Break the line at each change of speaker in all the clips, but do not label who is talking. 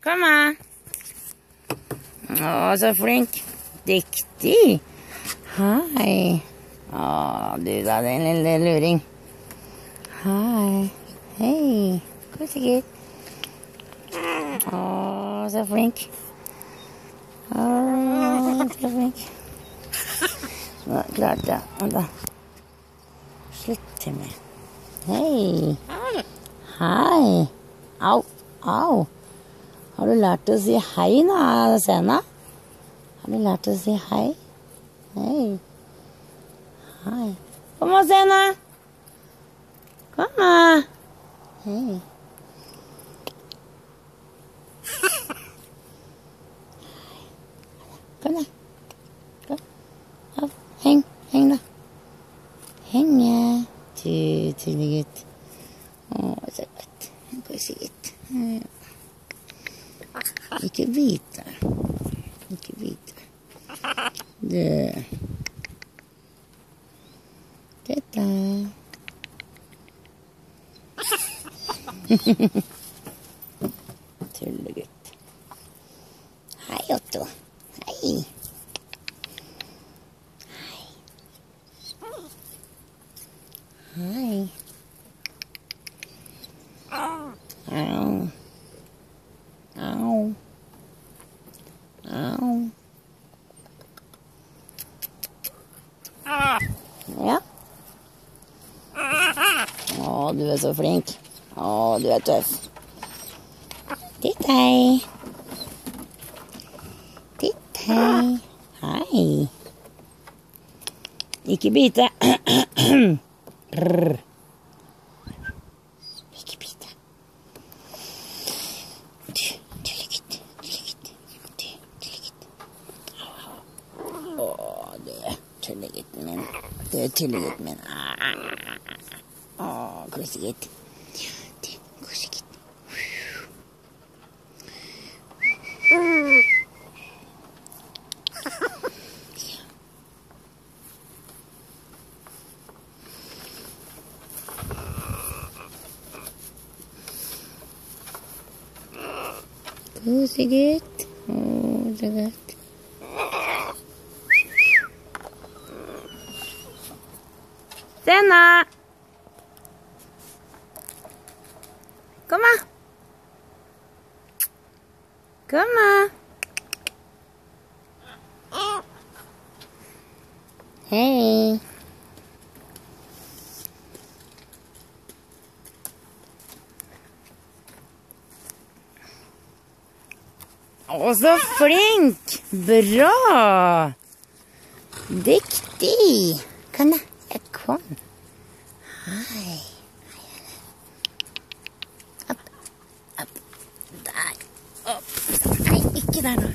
Kom her. Å, så flink. Dyktig. Hei. Å, du da, din lille luring. Hei. Hei. Kosegutt. Å, så flink. Å, så flink. Nå klarte jeg. Vent da. Slutt til meg. Hei. Hei. Au. Au. Har du lært å si hei nå, Sena? Har du lært å si hei? Hei. Hei. Kom og Sena. Kom da. Hei. Kom da. Kom. Av. Heng. Heng da. Henge. Tullegutt. Å, så godt. Kosegutt. Ikke bite. Ikke bite. Du. Dette. Tullegutt. Hei, Otto. Hei. Hei. Hei. Au. Au. Au. Ja. Å, du er så flink. Å, du er tøff. Titt hei. Titt hei. Hei. Ikke bite. Brr. Ikke bite. Tullegutt. Å, du er tullegutten min. Du er tullegutten min. Å, kosegutt. Du, kosegutt. Kosegutt. Å, så godt. Sena! Kom da! Kom da! Hei! Å, så flink! Bra! Dyktig! Kom da, jeg kom. Hei. Opp, opp, der. Opp. Nei, ikke der nå.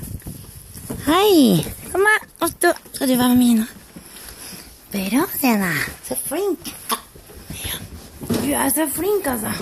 Hei, kom her, Otto. Skal du være med meg nå? Bra, Sena. Så flink. Ja. Du er så flink, altså.